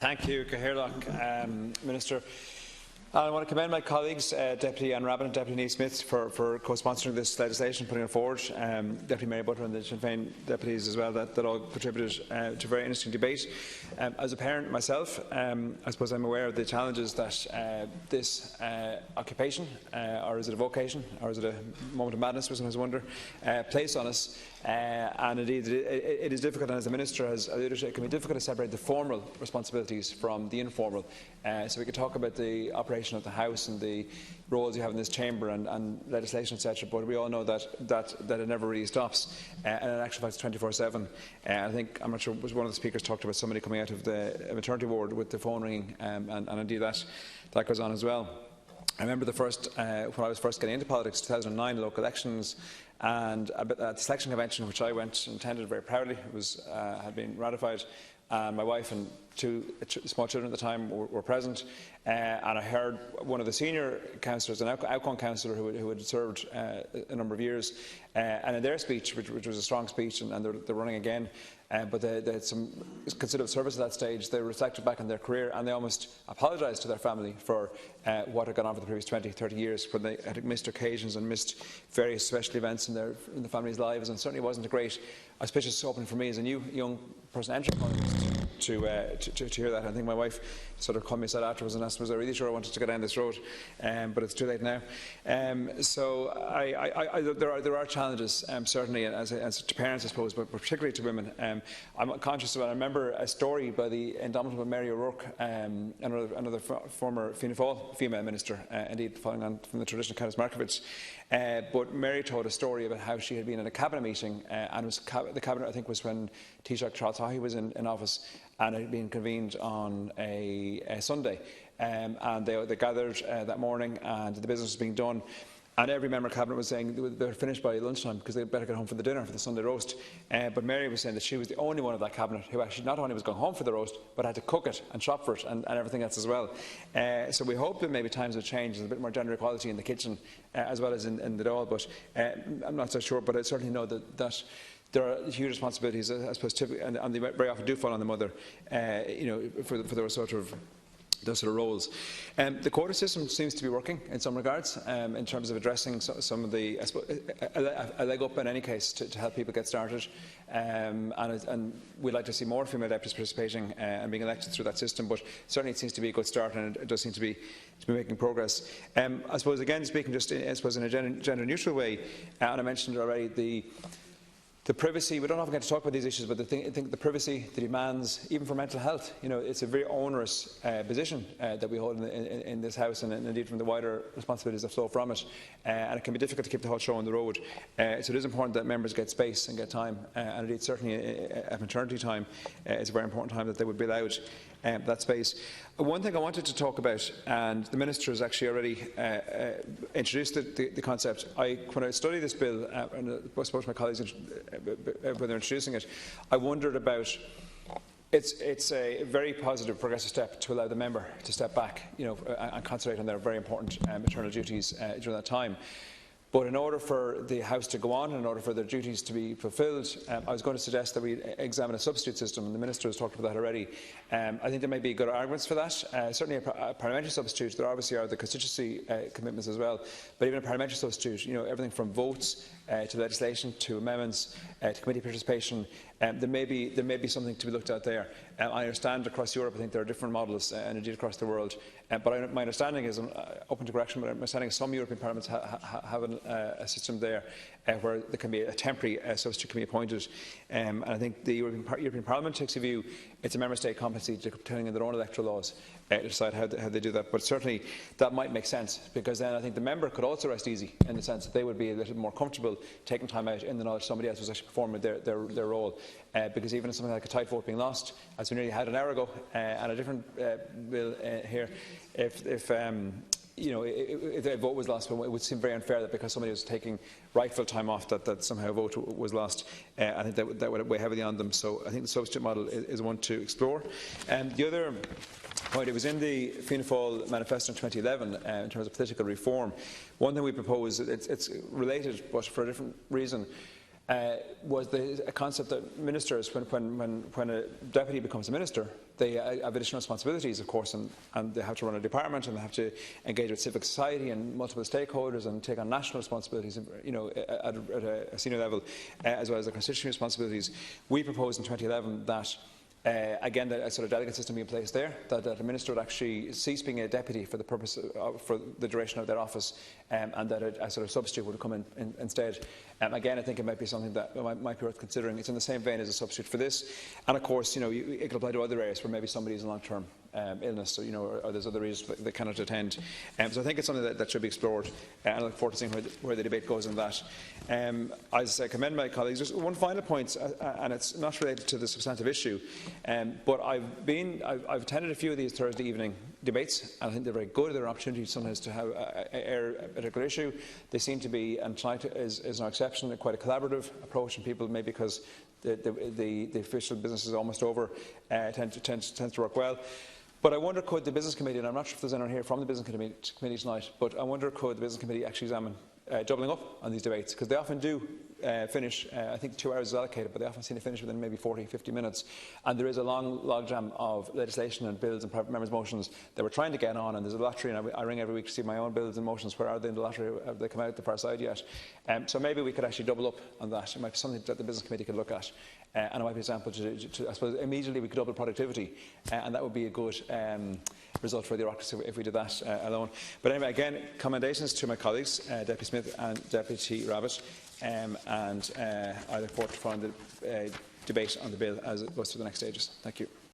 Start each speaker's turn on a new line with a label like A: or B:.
A: Thank you, Cathaoirleach. Minister. I want to commend my colleagues, Deputy Anne Rabbitte and Deputy Niamh Smyth, for co-sponsoring this legislation, putting it forward. Deputy Mary Butler and the Sinn Féin deputies as well, that all contributed to a very interesting debate. As a parent myself, I suppose I'm aware of the challenges that this occupation, or is it a vocation, or is it a moment of madness, we sometimes wonder, place on us. And indeed, it is difficult, and as the Minister has alluded to, it can be difficult to separate the formal responsibilities from the informal. So we could talk about the operation of the House and the roles you have in this chamber and legislation, etc. But we all know that it never really stops. And in actual fact, it's 24/7. I think, I'm not sure, was one of the speakers talked about somebody coming out of the maternity ward with the phone ringing, and indeed that goes on as well. I remember when I was first getting into politics, 2009 local elections, and at the selection convention, which I went and attended very proudly, it had been ratified. My wife and two small children at the time were present, and I heard one of the senior councillors, an outcome councillor who had served a number of years, and in their speech, which was a strong speech, and they're running again, but they had some considerable service at that stage. They reflected back on their career, and they almost apologised to their family for what had gone on for the previous 20, 30 years, when they had missed occasions and missed various special events in the family's lives, and certainly wasn't a great, auspicious opening for me as a new young person entering politics to hear that. I think my wife sort of called me aside afterwards and asked, was I really sure I wanted to go down this road? But it's too late now. So there are challenges, certainly, as to parents, I suppose, but particularly to women. I'm conscious of it. I remember a story by the indomitable Mary O'Rourke, another former Fianna Fáil female minister, indeed following on from the tradition of Countess Markievicz. But Mary told a story about how she had been in a cabinet meeting, and the cabinet, I think, was when Taoiseach Charles Haughey was in office, and it had been convened on a Sunday. And they gathered that morning, and the business was being done. And every member of cabinet was saying they were finished by lunchtime because they'd better get home for the dinner, for the Sunday roast. But Mary was saying that she was the only one of that cabinet who actually not only was going home for the roast, but had to cook it and shop for it and everything else as well. So we hope that maybe times have changed. There's a bit more gender equality in the kitchen as well as in the Dáil. But I'm not so sure. But I certainly know that there are huge responsibilities, I suppose, typically, and they very often do fall on the mother, for those sort of roles. The quota system seems to be working in some regards, in terms of addressing some of the, I suppose, a leg up in any case to help people get started. And we'd like to see more female deputies participating and being elected through that system. But certainly it seems to be a good start, and it does seem to be making progress. I suppose, again, speaking just in a gender neutral way, and I mentioned already the privacy. We don't often get to talk about these issues, but I think the privacy, the demands, even for mental health, it's a very onerous position that we hold in this House, and indeed from the wider responsibilities that flow from it. And it can be difficult to keep the whole show on the road. So it is important that members get space and get time, and indeed certainly at maternity time, it's a very important time that they would be allowed that space. One thing I wanted to talk about, and the Minister has actually already introduced the concept. When I studied this bill, and I suppose my colleagues, when they're introducing it, I wondered about. It's a very positive, progressive step to allow the member to step back, and concentrate on their very important maternal duties during that time. But in order for the House to go on, in order for their duties to be fulfilled, I was going to suggest that we examine a substitute system, and the Minister has talked about that already. I think there may be good arguments for that. Certainly a parliamentary substitute, there obviously are the constituency commitments as well, but even a parliamentary substitute, everything from votes to legislation, to amendments, to committee participation, there may be something to be looked at there. I understand across Europe, I think there are different models, and indeed across the world. But my understanding is, I'm open to correction, but my understanding is some European parliaments have a system there where there can be a temporary substitute committee appointed. And I think the European Parliament takes a view it's a member state competency depending on their own electoral laws to decide how they do that. But certainly that might make sense, because then I think the member could also rest easy in the sense that they would be a little more comfortable taking time out in the knowledge somebody else was actually performing their role. Because even something like a tight vote being lost, as we nearly had an hour ago, and a different bill here, if a vote was lost, it would seem very unfair that because somebody was taking rightful time off, that somehow a vote was lost. I think that would weigh heavily on them. So I think the substitute model is one to explore. The other point, it was in the Fianna Fáil manifesto in 2011 in terms of political reform. One thing we propose, it's related but for a different reason. was the concept that ministers, when a deputy becomes a minister, they have additional responsibilities, of course, and they have to run a department, and they have to engage with civic society and multiple stakeholders, and take on national responsibilities, at a senior level, as well as the constitutional responsibilities. We proposed in 2011 that again, a sort of delegate system be in place there, that a minister would actually cease being a deputy for the purpose for the duration of their office, and that a sort of substitute would come in instead. Again, I think it might be something that might be worth considering. It's in the same vein as a substitute for this, and of course, it could apply to other areas where maybe somebody is in long-term illness, or there's other reasons they cannot attend. So I think it's something that should be explored, and I look forward to seeing where the debate goes on that. As I commend my colleagues, just one final point, and it's not related to the substantive issue, but I've attended a few of these Thursday evening debates, and I think they're very good. They're an opportunity sometimes to have air a particular issue. They seem to be, and tonight is no exception, quite a collaborative approach, and people, maybe because the official business is almost over, tends to work well. But I wonder, could the Business Committee, and I'm not sure if there's anyone here from the Business Committee tonight, but I wonder, could the Business Committee actually examine doubling up on these debates, because they often do finish, I think 2 hours is allocated, but they often seem to finish within maybe 40-50 minutes. And there is a long logjam of legislation and bills and private members' motions that we're trying to get on, and there's a lottery, and I ring every week to see my own bills and motions. Where are they in the lottery? Have they come out the far side yet? So maybe we could actually double up on that. It might be something that the Business Committee could look at. And it might be an example to I suppose, immediately we could double productivity, and that would be a good result for the Oireachtas if we did that alone. But anyway, again, commendations to my colleagues, Deputy Smyth and Deputy Rabbitte, and I look forward to following the debate on the bill as it goes through the next stages. Thank you.